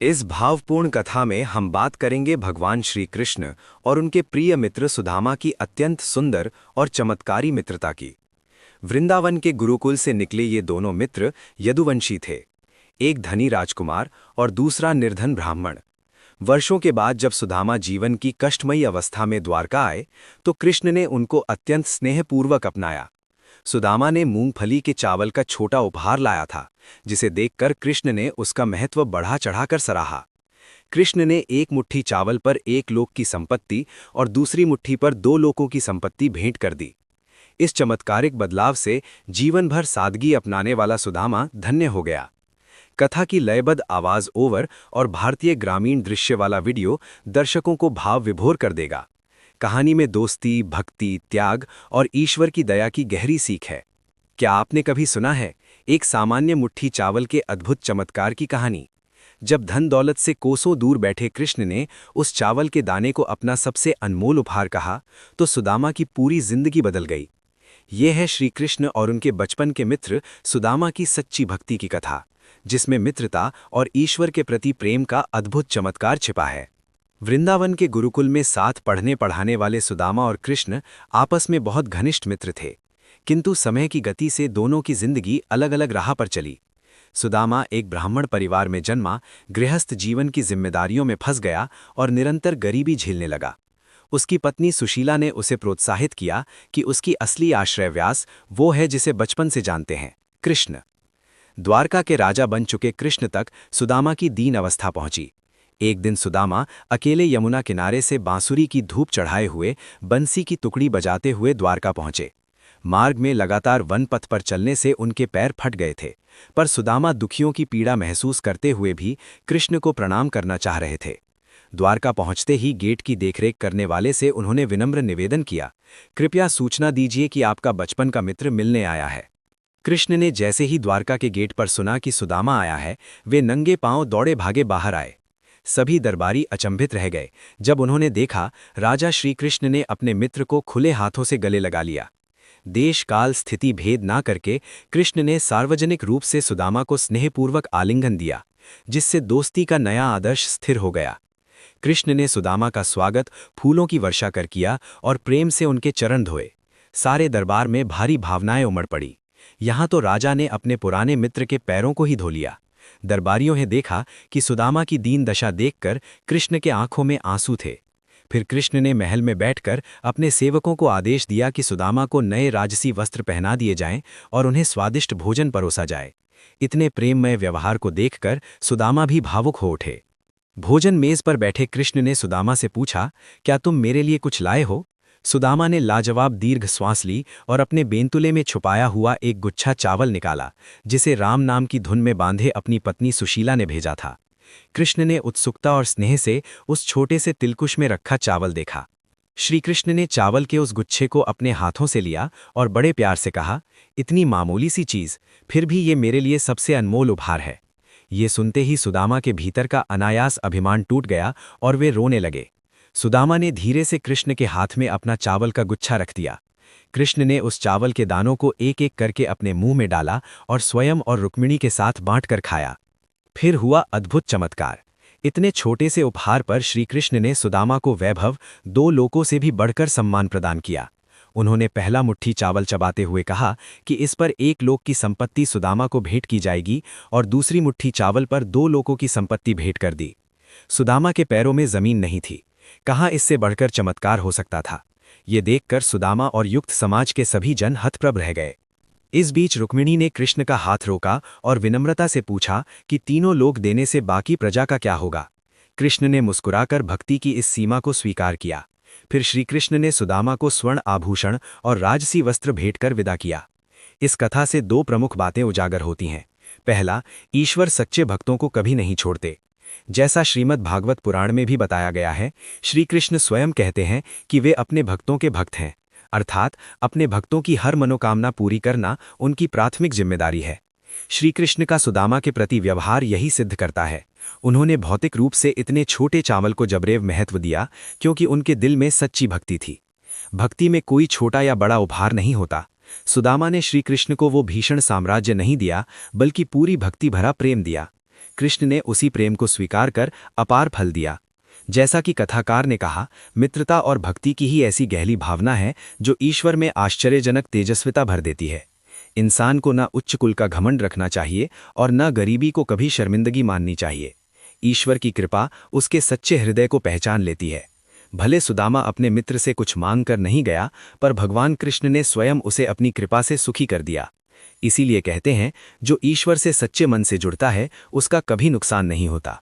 इस भावपूर्ण कथा में हम बात करेंगे भगवान श्री कृष्ण और उनके प्रिय मित्र सुदामा की अत्यंत सुंदर और चमत्कारी मित्रता की। वृंदावन के गुरुकुल से निकले ये दोनों मित्र यदुवंशी थे, एक धनी राजकुमार और दूसरा निर्धन ब्राह्मण। वर्षों के बाद जब सुदामा जीवन की कष्टमयी अवस्था में द्वारका आए तो कृष्ण ने उनको अत्यंत स्नेहपूर्वक अपनाया। सुदामा ने मूंगफली के चावल का छोटा उपहार लाया था, जिसे देखकर कृष्ण ने उसका महत्व बढ़ा चढ़ाकर सराहा। कृष्ण ने एक मुट्ठी चावल पर एक लोक की संपत्ति और दूसरी मुट्ठी पर दो लोकों की संपत्ति भेंट कर दी। इस चमत्कारिक बदलाव से जीवन भर सादगी अपनाने वाला सुदामा धन्य हो गया। कथा की लयबद्ध आवाज ओवर और भारतीय ग्रामीण दृश्य वाला वीडियो दर्शकों को भाव विभोर कर देगा। कहानी में दोस्ती, भक्ति, त्याग और ईश्वर की दया की गहरी सीख है। क्या आपने कभी सुना है एक सामान्य मुट्ठी चावल के अद्भुत चमत्कार की कहानी? जब धन दौलत से कोसों दूर बैठे कृष्ण ने उस चावल के दाने को अपना सबसे अनमोल उपहार कहा, तो सुदामा की पूरी जिंदगी बदल गई। ये है श्री कृष्ण और उनके बचपन के मित्र सुदामा की सच्ची भक्ति की कथा, जिसमें मित्रता और ईश्वर के प्रति प्रेम का अद्भुत चमत्कार छिपा है। वृंदावन के गुरुकुल में साथ पढ़ने पढ़ाने वाले सुदामा और कृष्ण आपस में बहुत घनिष्ठ मित्र थे, किंतु समय की गति से दोनों की जिंदगी अलग अलग राह पर चली। सुदामा एक ब्राह्मण परिवार में जन्मा, गृहस्थ जीवन की जिम्मेदारियों में फंस गया और निरंतर गरीबी झेलने लगा। उसकी पत्नी सुशीला ने उसे प्रोत्साहित किया कि उसकी असली आश्रयव्यास वो है जिसे बचपन से जानते हैं, कृष्ण। द्वारका के राजा बन चुके कृष्ण तक सुदामा की दीन अवस्था पहुंची। एक दिन सुदामा अकेले यमुना किनारे से बांसुरी की धूप चढ़ाए हुए बंसी की टुकड़ी बजाते हुए द्वारका पहुंचे। मार्ग में लगातार वन पथ पर चलने से उनके पैर फट गए थे, पर सुदामा दुखियों की पीड़ा महसूस करते हुए भी कृष्ण को प्रणाम करना चाह रहे थे। द्वारका पहुंचते ही गेट की देखरेख करने वाले से उन्होंने विनम्र निवेदन किया, कृपया सूचना दीजिए कि आपका बचपन का मित्र मिलने आया है। कृष्ण ने जैसे ही द्वारका के गेट पर सुना कि सुदामा आया है, वे नंगे पांव दौड़े भागे बाहर आए। सभी दरबारी अचंभित रह गए जब उन्होंने देखा राजा श्री कृष्ण ने अपने मित्र को खुले हाथों से गले लगा लिया। देश काल स्थिति भेद ना करके कृष्ण ने सार्वजनिक रूप से सुदामा को स्नेहपूर्वक आलिंगन दिया, जिससे दोस्ती का नया आदर्श स्थिर हो गया। कृष्ण ने सुदामा का स्वागत फूलों की वर्षा कर किया और प्रेम से उनके चरण धोए। सारे दरबार में भारी भावनाएं उमड़ पड़ी। यहाँ तो राजा ने अपने पुराने मित्र के पैरों को ही धो लिया। दरबारियों ने देखा कि सुदामा की दीन दशा देखकर कृष्ण के आंखों में आंसू थे। फिर कृष्ण ने महल में बैठकर अपने सेवकों को आदेश दिया कि सुदामा को नए राजसी वस्त्र पहना दिए जाएं और उन्हें स्वादिष्ट भोजन परोसा जाए। इतने प्रेममय व्यवहार को देखकर सुदामा भी भावुक हो उठे। भोजन मेज पर बैठे कृष्ण ने सुदामा से पूछा, क्या तुम मेरे लिए कुछ लाए हो? सुदामा ने लाजवाब दीर्घ श्वास ली और अपने बेंतुले में छुपाया हुआ एक गुच्छा चावल निकाला, जिसे राम नाम की धुन में बांधे अपनी पत्नी सुशीला ने भेजा था। कृष्ण ने उत्सुकता और स्नेह से उस छोटे से तिलकुश में रखा चावल देखा। श्री कृष्ण ने चावल के उस गुच्छे को अपने हाथों से लिया और बड़े प्यार से कहा, इतनी मामूली सी चीज, फिर भी ये मेरे लिए सबसे अनमोल उपहार है। ये सुनते ही सुदामा के भीतर का अनायास अभिमान टूट गया और वे रोने लगे। सुदामा ने धीरे से कृष्ण के हाथ में अपना चावल का गुच्छा रख दिया। कृष्ण ने उस चावल के दानों को एक एक करके अपने मुंह में डाला और स्वयं और रुक्मिणी के साथ बांटकर खाया। फिर हुआ अद्भुत चमत्कार। इतने छोटे से उपहार पर श्री कृष्ण ने सुदामा को वैभव, दो लोकों से भी बढ़कर सम्मान प्रदान किया। उन्होंने पहला मुट्ठी चावल चबाते हुए कहा कि इस पर एक लोक की संपत्ति सुदामा को भेंट की जाएगी और दूसरी मुट्ठी चावल पर दो लोकों की संपत्ति भेंट कर दी। सुदामा के पैरों में जमीन नहीं थी। कहाँ इससे बढ़कर चमत्कार हो सकता था? ये देखकर सुदामा और युक्त समाज के सभी जन हतप्रभ रह गए। इस बीच रुक्मिणी ने कृष्ण का हाथ रोका और विनम्रता से पूछा कि तीनों लोक देने से बाकी प्रजा का क्या होगा? कृष्ण ने मुस्कुराकर भक्ति की इस सीमा को स्वीकार किया। फिर श्री कृष्ण ने सुदामा को स्वर्ण आभूषण और राजसी वस्त्र भेंट कर विदा किया। इस कथा से दो प्रमुख बातें उजागर होती हैं। पहला, ईश्वर सच्चे भक्तों को कभी नहीं छोड़ते। जैसा श्रीमद् भागवत पुराण में भी बताया गया है, श्री कृष्ण स्वयं कहते हैं कि वे अपने भक्तों के भक्त हैं, अर्थात अपने भक्तों की हर मनोकामना पूरी करना उनकी प्राथमिक जिम्मेदारी है। श्री कृष्ण का सुदामा के प्रति व्यवहार यही सिद्ध करता है। उन्होंने भौतिक रूप से इतने छोटे चावल को जबरेव महत्व दिया क्योंकि उनके दिल में सच्ची भक्ति थी। भक्ति में कोई छोटा या बड़ा उपहार नहीं होता। सुदामा ने श्री कृष्ण को वो भीषण साम्राज्य नहीं दिया, बल्कि पूरी भक्ति भरा प्रेम दिया। कृष्ण ने उसी प्रेम को स्वीकार कर अपार फल दिया। जैसा कि कथाकार ने कहा, मित्रता और भक्ति की ही ऐसी गहरी भावना है जो ईश्वर में आश्चर्यजनक तेजस्विता भर देती है। इंसान को न उच्च कुल का घमंड रखना चाहिए और न गरीबी को कभी शर्मिंदगी माननी चाहिए। ईश्वर की कृपा उसके सच्चे हृदय को पहचान लेती है। भले सुदामा अपने मित्र से कुछ मांग कर नहीं गया, पर भगवान कृष्ण ने स्वयं उसे अपनी कृपा से सुखी कर दिया। इसीलिए कहते हैं, जो ईश्वर से सच्चे मन से जुड़ता है उसका कभी नुकसान नहीं होता।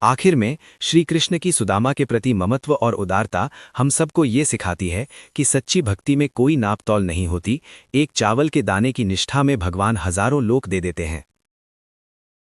आखिर में श्री कृष्ण की सुदामा के प्रति ममत्व और उदारता हम सबको ये सिखाती है कि सच्ची भक्ति में कोई नाप तौल नहीं होती। एक चावल के दाने की निष्ठा में भगवान हजारों लोक दे देते हैं।